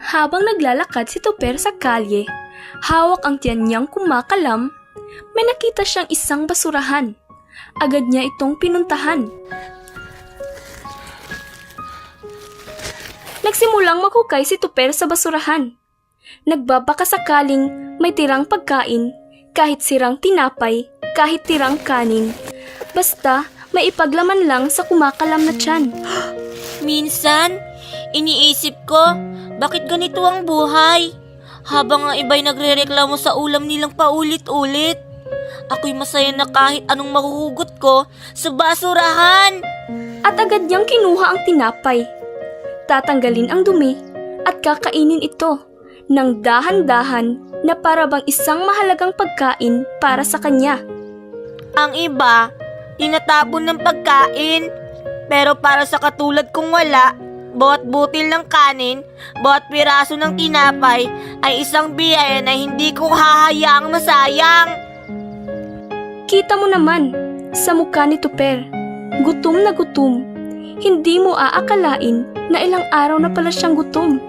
Habang naglalakad si Tuper sa kalye, hawak ang tiyan niyang kumakalam, may nakita siyang isang basurahan. Agad niya itong pinuntahan. Nagsimulang maghukay si Tuper sa basurahan. Nagbabaka sakaling may tirang pagkain, kahit sirang tinapay, kahit tirang kanin. Basta may ipaglaman lang sa kumakalam na tiyan. Minsan, iniisip ko, bakit ganito ang buhay? Habang ang iba'y nagrereklamo sa ulam nilang paulit-ulit, ako'y masaya na kahit anong mahuhugot ko sa basurahan. At agad niyang kinuha ang tinapay. Tatanggalin ang dumi at kakainin ito ng dahan-dahan na para bang isang mahalagang pagkain para sa kanya. Ang iba, tinatapon ng pagkain. Pero para sa katulad kong wala, bawat butil ng kanin, bawat piraso ng tinapay ay isang biyaya na hindi ko hahayaang masayang. Kita mo naman sa mukha ni Tuper, gutom na gutom. Hindi mo aakalain na ilang araw na pala siyang gutom.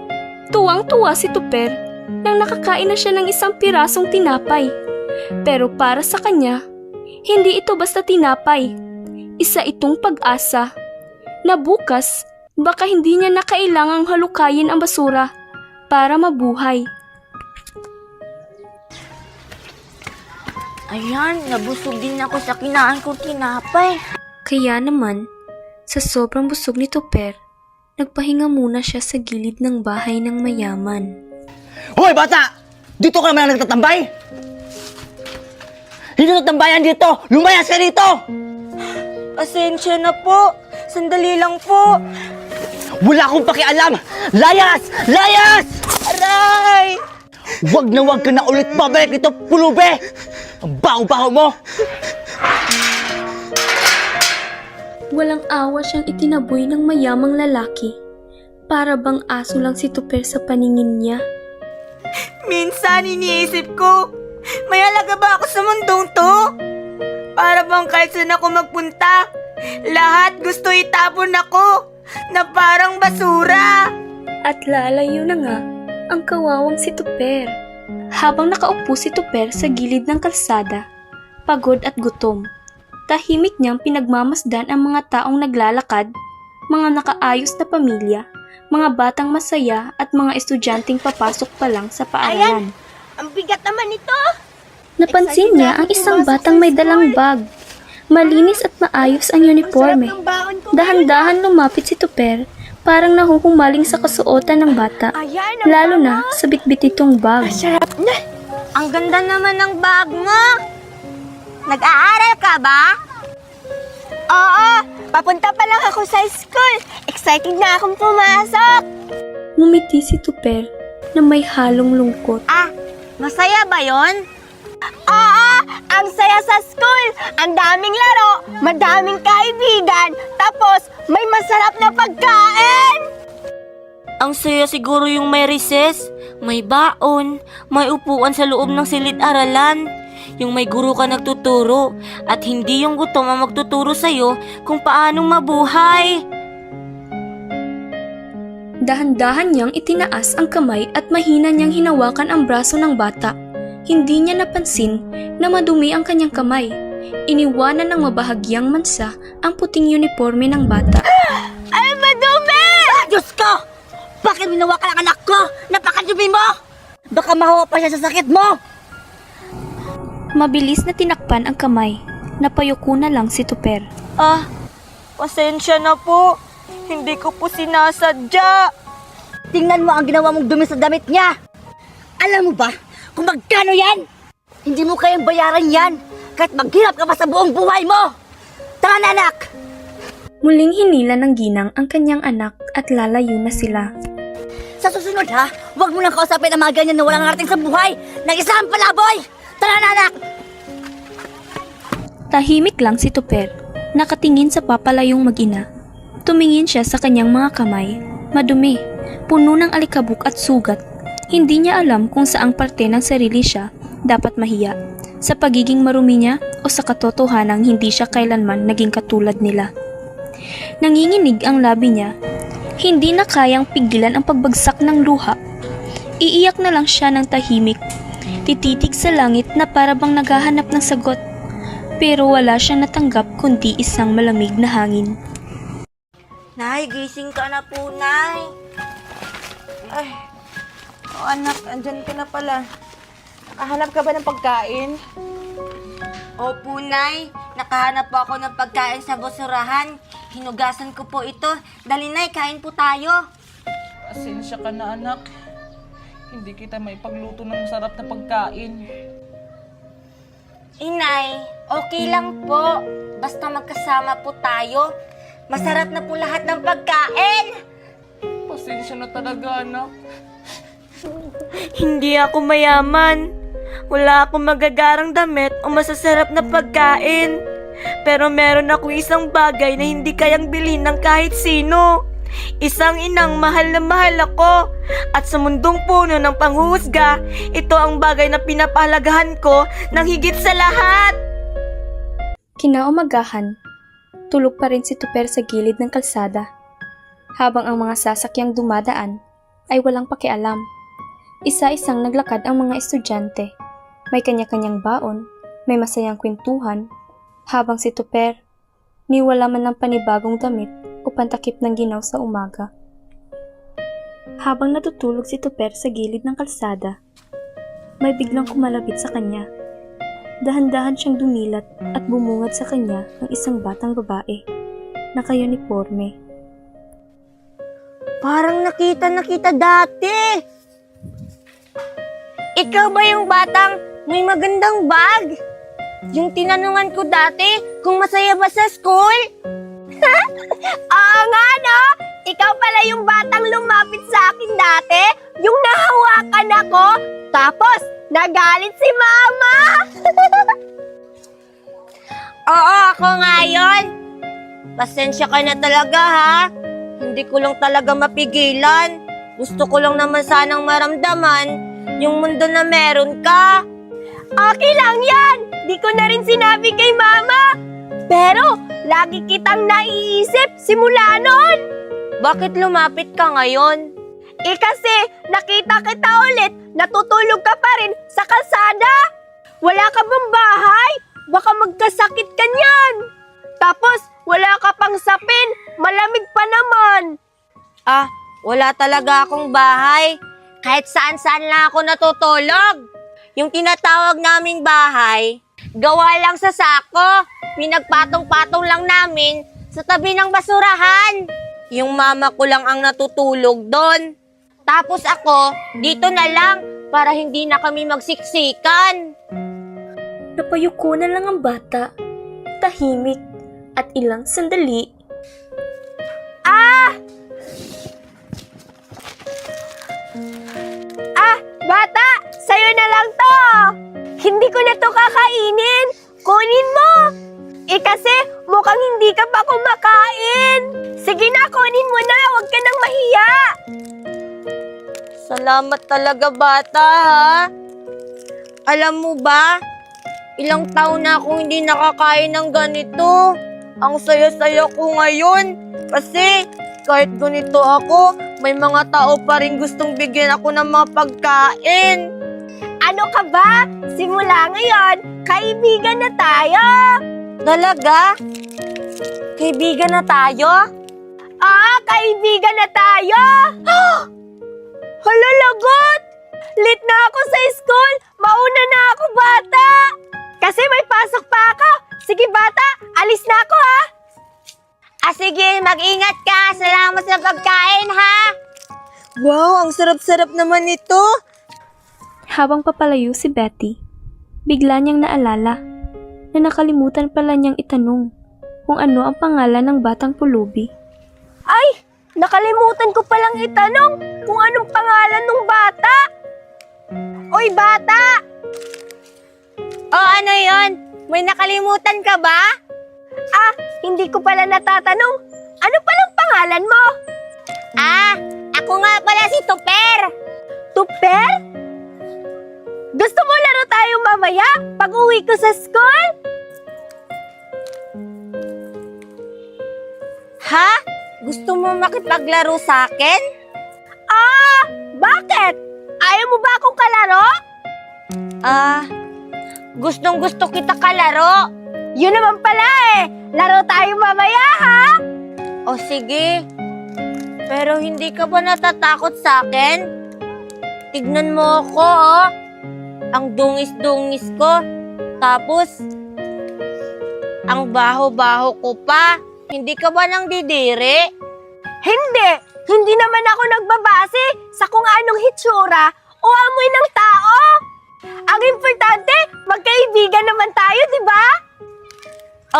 Tuwang-tuwa si Tuper nang nakakain na siya ng isang pirasong tinapay. Pero para sa kanya, hindi ito basta tinapay. Isa itong pag-asa na bukas baka hindi niya na kailangang halukayin ang basura para mabuhay. Ayan, nabusog din ako sa kinaan kong tinapay. Kaya naman, sa sobrang busog ni Tuper, nagpahinga muna siya sa gilid ng bahay ng mayaman. Hoy bata! Dito ka naman nagtatambay? Hindi nagtambayan dito! Lumayas ka dito! Pasensya na po. Sandali lang po. Wala akong pakialam! Layas! Layas! Aray! Wag ka na ulit babalik dito, pulube! Ang baho-baho mo! Walang awa siyang itinaboy ng mayamang lalaki. Para bang aso lang si Tuper sa paningin niya. Minsan iniisip ko, may halaga ba ako sa mundong to? Para bang kahit saan ako magpunta, lahat gusto itapon ako na parang basura. At lalayo na nga ang kawawang si Tuper. Habang nakaupo si Tuper sa gilid ng kalsada, pagod at gutom, tahimik niyang pinagmamasdan ang mga taong naglalakad, mga nakaayos na pamilya, mga batang masaya at mga estudyanteng papasok pa lang sa paaralan. Ang bigat naman ito. Napansin niya ang isang batang may dalang bag. Malinis at maayos ang uniforme. Dahan-dahan lumapit si Tuper, parang nahuhumaling sa kasuotan ng bata, lalo na sa bitbit nitong bag. Sarap na. Ang ganda naman ng bag mo. Nag-aaral ka ba? Oo, papunta pa lang ako sa school. Excited na akong pumasok. Ngumiti si Tuper na may halong lungkot. Masaya ba yon? Oo, ang saya sa school. Ang daming laro, madaming kaibigan, tapos may masarap na pagkain. Ang saya siguro yung may recess, may baon, may upuan sa loob ng silid-aralan. Yung may guro ka nagtuturo at hindi yung gutom ang magtuturo sa'yo kung paanong mabuhay. Dahan-dahan niyang itinaas ang kamay at mahina niyang hinawakan ang braso ng bata. Hindi niya napansin na madumi ang kanyang kamay. Iniwanan ng mabahagyang mansa ang puting uniforme ng bata. Ay, madumi! Diyos ko! Bakit minawakan ang anak ko? Napakadumi mo! Baka mahawa pa siya sa sakit mo! Mabilis na tinakpan ang kamay. Napayuko na lang si Tuper. Pasensya na po. Hindi ko po sinasadya. Tingnan mo ang ginawa mong dumi sa damit niya! Alam mo ba kung magkano yan? Hindi mo kayang bayaran yan kahit maghirap ka pa sa buong buhay mo! Tara na, anak! Muling hinila ng ginang ang kanyang anak at lalayo na sila. Sa susunod ha, huwag mo nang kausapin ang mga ganyan na walang harating sa buhay! Nag-isang palaboy! Tara na, anak! Tahimik lang si Tuper, nakatingin sa papalayong mag-ina. Tumingin siya sa kanyang mga kamay, madumi, puno ng alikabok at sugat. Hindi niya alam kung saang parte ng sarili siya dapat mahiya, sa pagiging marumi niya o sa katotohanang hindi siya kailanman naging katulad nila. Nanginginig ang labi niya, Hindi na kayang pigilan ang pagbagsak ng luha. Iiyak na lang siya ng tahimik. Tititig sa langit na parabang naghahanap ng sagot. Pero wala siyang natanggap kundi isang malamig na hangin. Nay, gising ka na po, Nay. Ay, anak, andyan ka na pala. Nakahanap ka ba ng pagkain? Opo, Nay. Nakahanap po ako ng pagkain sa basurahan. Hinugasan ko po ito. Dali, Nay, kain po tayo. Pasensya ka na, anak. Hindi kita may pagluto ng masarap na pagkain. Inay, okay lang po. Basta magkasama po tayo. Masarap na po lahat ng pagkain. Pasensya na talaga, anak. Hindi ako mayaman. Wala akong magagarang damit o masasarap na pagkain. Pero meron akong isang bagay na hindi kayang bilhin ng kahit sino. Isang inang mahal na mahal ako. At sa mundong puno ng panghuhusga, ito ang bagay na pinapahalagahan ko ng higit sa lahat. Kinaumagahan, tulog pa rin si Tuper sa gilid ng kalsada. Habang ang mga sasakyang dumadaan ay walang pakialam. Isa-isang naglakad ang mga estudyante. May kanya-kanyang baon, may masayang kwentuhan, habang si Tuper, niwala man ng panibagong damit o pantakip ng ginaw sa umaga. Habang natutulog si Tuper sa gilid ng kalsada, may biglang kumalapit sa kanya. Dahan-dahan siyang dumilat at bumungad sa kanya ng isang batang babae, naka-uniforme. Parang nakita dati. Ikaw ba yung batang may magandang bag? Yung tinanungan ko dati kung masaya ba sa school? Oo nga, no? Ikaw pala yung batang lumapit sa akin dati? Yung nahawakan ako? Tapos, nagalit si mama? Oo, ako nga yun. Pasensya ka na talaga, ha? Hindi ko lang talaga mapigilan. Gusto ko lang naman sanang maramdaman yung mundo na meron ka. Okay lang yan. Di ko na rin sinabi kay mama. Pero, lagi kitang naiisip simula noon. Bakit lumapit ka ngayon? Kasi nakita kita ulit, natutulog ka pa rin sa kalsada. Wala ka bang bahay? Baka magkasakit ka niyan. Tapos, wala ka pang sapin, malamig pa naman. Wala talaga akong bahay. Kahit saan-saan lang ako natutulog. Yung tinatawag naming bahay, gawa lang sa sako. Pinagpatong-patong lang namin sa tabi ng basurahan. Yung mama ko lang ang natutulog doon. Tapos ako, dito na lang para hindi na kami magsiksikan. Napayuko na lang ang bata, tahimik, at ilang sandali. Bata, sa'yo na lang to. Hindi ko na to kakainin. Kunin mo. Kasi mukhang hindi ka pa kumakain. Sige na, kunin mo na. Huwag ka nang mahiya. Salamat talaga, bata, ha? Alam mo ba, ilang taon na akong hindi nakakain ng ganito. Ang saya-saya ko ngayon. Kasi kahit ganito ako, may mga tao pa rin gustong bigyan ako ng mga pagkain. Ano ka ba? Simula ngayon, kaibigan na tayo. Talaga? Kaibigan na tayo? Kaibigan na tayo. Hala, lagot! Late na ako sa school. Mauna na ako, bata. Kasi may pasok pa ako. Sige, bata, alis na ako, ha? Sige, mag-ingat ka. Salamat sa pagkain, ha? Wow, ang sarap-sarap naman ito. Habang papalayo si Betty, bigla niyang naalala na nakalimutan pala niyang itanong kung ano ang pangalan ng batang pulubi. Ay, nakalimutan ko palang itanong kung anong pangalan ng bata. Oy, bata! Ano yon? May nakalimutan ka ba? Hindi ko pala natatanong. Ano palang pangalan mo? Ako nga pala si Tuper. Tuper? Gusto mo laro tayo mamaya pag uwi ko sa school? Ha? Gusto mo makipaglaro sa akin? Ah, bakit? Ayaw mo ba akong kalaro? Gustong gusto kita kalaro. Yun naman pala eh. Laro tayo mamaya ha? O sige. Pero hindi ka ba natatakot sa akin? Tignan mo ako, oh. Ang dungis-dungis ko. Tapos, ang baho-baho ko pa. Hindi ka ba nang didiri? Hindi. Hindi naman ako nagbabase sa kung anong hitsura o amoy ng tao. Ang importante, magkaibigan naman tayo, di ba?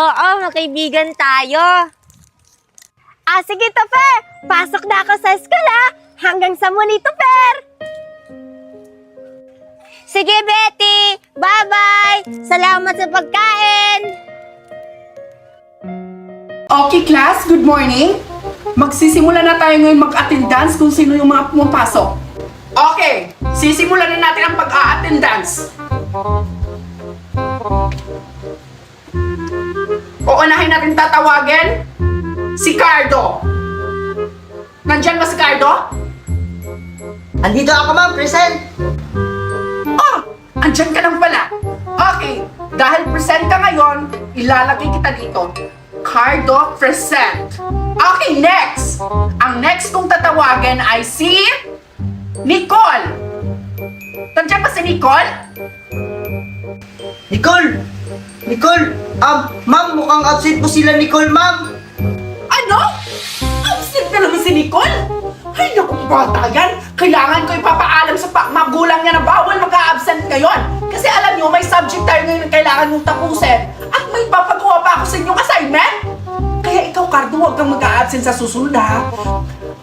Oo, magkaibigan tayo. Sige, Topper. Pasok na ako sa eskwela. Hanggang sa muli, Topper. Sige, Betty. Bye-bye. Salamat sa pagkain. Okay, class, good morning. Magsisimula na tayo ngayon mag-attendance kung sino yung mga pumapasok. Okay, sisimulan na natin ang pag-a-attendance. Uunahin natin tatawagin si Cardo. Nandyan ba si Cardo? Andito ako, ma'am, present. Andyan ka lang pala. Okay, dahil present ka ngayon, ilalagay kita dito. Cardo present. Okay, next. Ang next kong tatawagin ay si Nicole. Nandiyan ba si Nicole? Nicole! Ma'am, mukhang absent po sila, Nicole, ma'am. Ano? Absent na naman si Nicole? Ay, naku, bata yan. Kailangan ko ipapaalam sa magulang niya na bawal mag-a-absent ngayon. Kasi alam niyo, may subject tayo ngayon na kailangan mong tapusin. At may papagawa pa ako sa inyong assignment. Kaya ikaw, Cardo, huwag kang mag-a-absent sa susunod, ha?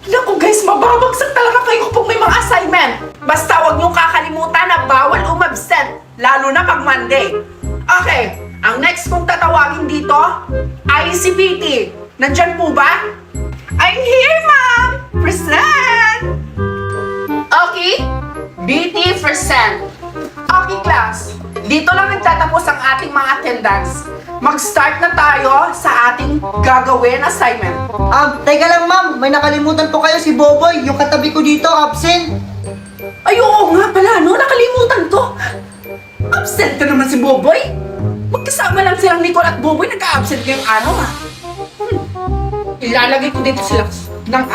Naku, guys, mababagsak talaga kayo kapag may mga assignment. Basta huwag niyong kakalimutan na bawal umabsent. Lalo na pag Monday. Okay, ang next kong tatawagin dito ay si Betty. Nandyan po ba? I'm here, ma'am! Present! Okay, Betty present. Okay, class. Dito lang nagtatapos ang ating mga attendance. Mag-start na tayo sa ating gagawin assignment. Teka lang, ma'am. May nakalimutan po kayo, si Boboy. Yung katabi ko dito, absent. Ay, oo nga pala, no? Nakalimutan ko. Absent ka naman si Boboy. Magkasama lang silang Nicole at Boboy. Nagka-absent ngayong araw, ha? Ilalagay ko dito sila ng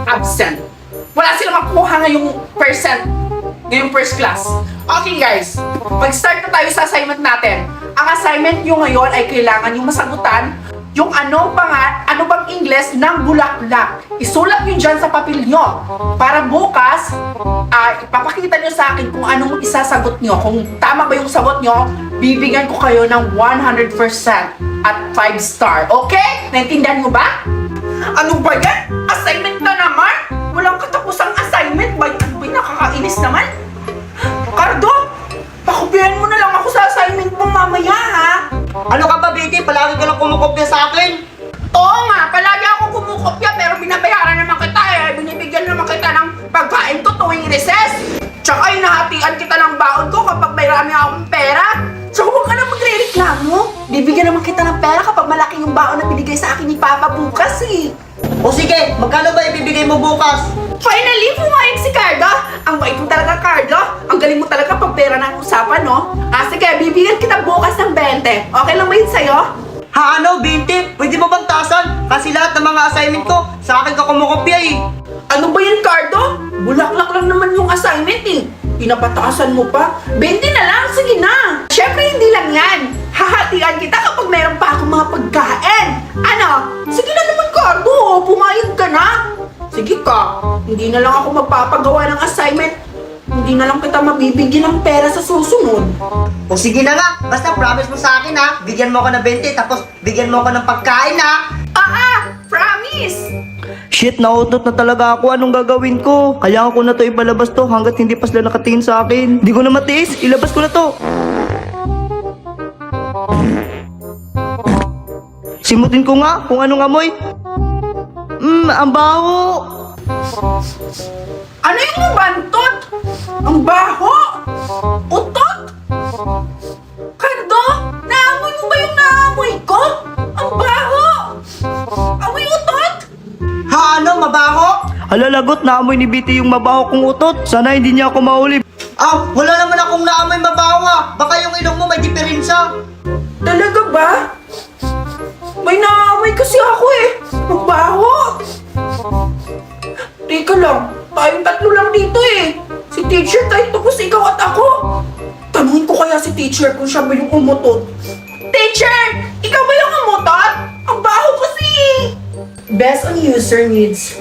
absent. Wala silang makuha ngayong percent. Ngayong first class. Okay, guys. Mag-start na tayo sa assignment natin. Ang assignment nyo ngayon ay kailangan yung masagutan yung ano bang Ingles ng bulaklak. Isulat nyo dyan sa papel nyo. Para bukas, ipapakita nyo sa akin kung anong isasagot nyo. Kung tama ba yung sagot nyo, bibigyan ko kayo ng 100% at 5 star. Okay? Naintindihan mo ba? Ano ba yan? Assignment na naman? Walang katapusang assignment ba? Ano ba yung nakakainis naman? Cardo, pakupihan mo na lang ako sa assignment mo mamaya, ha? Ano ka ba, Betty? Palagi ka lang kumukopya sa akin. Oo nga, palagi ako kumukopya pero binabayaran naman kita eh. Binibigyan naman kita ng pagkain ko tuwing recess. Tsaka hinahatian kita ng baon ko kapag may rami akong pera. So huwag ka na magre-reklamo. Bibigyan naman kita ng pera kapag malaki yung baon na binigay sa akin ni Papa bukas eh. O sige, magkano ba ibibigay mo bukas? Finally, pumayag si Cardo. Ang bait mo talaga, Cardo. Ang galing mo talaga pag pera na ang usapan, no? Sige, bibigyan kita bukas ng 20. Okay lang ba yun sa'yo? Ha, ano, Binti? Pwede mo bang tasan? Kasi lahat ng mga assignment ko, sa akin ka kumukopya eh. Ano ba yan, Cardo? Bulaklak lang naman yung assignment eh. Pinapataasan mo pa? 20 na lang, sige na. Siyempre, hindi lang yan. Hahatian kita kapag meron pa akong mga pagkain. Ano? Sige na naman, Cardo. Pumayag ka na. Sige ka. Hindi na lang ako magpapagawa ng assignment. Hindi na lang kita mabibigyan ng pera sa susunod. O sige na nga, basta promise mo sa akin ha. Bigyan mo ako ng 20, tapos bigyan mo ako ng pagkain ha. Promise! Shit, nautot na talaga ako. Anong gagawin ko? Kailangan ko na to ipalabas to hanggat hindi pa sila nakatingin sa akin. Hindi ko na matiis. Ilabas ko na to. Simutin ko nga kung anong amoy. Ang baho. Ano yung bantot? Ang baho! Utot! Cardo, naamoy mo ba yung naamoy ko? Ang baho! Amoy utot! Ha? lagot, naamoy ni BT yung mabaho kong utot. Sana hindi niya ako mahuli. Wala naman akong naamoy mabaho ah. Baka yung ilong mo may diferensya. Talaga ba? May naamoy kasi ako eh. Mabaho. Teka lang, tayong tatlo lang dito eh. Si teacher, tayo tapos ikaw at ako. Tanungin ko kaya si teacher kung siya ba yung umutot. Teacher! Ikaw ba yung umutot? Ang baho kasi! Best on user needs.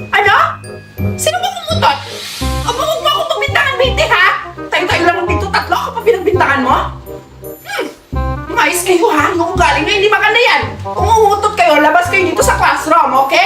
Ano? Sino ba umutot? Aba, huwag mo ako pagbintangan, Binti, ha? Tayo-tayo lang dito, tatlo ako pa pinagbintangan mo? Ayos kayo, ha? Yung galing na hindi maganda yan. Kung umutot kayo, labas kayo dito sa classroom, okay?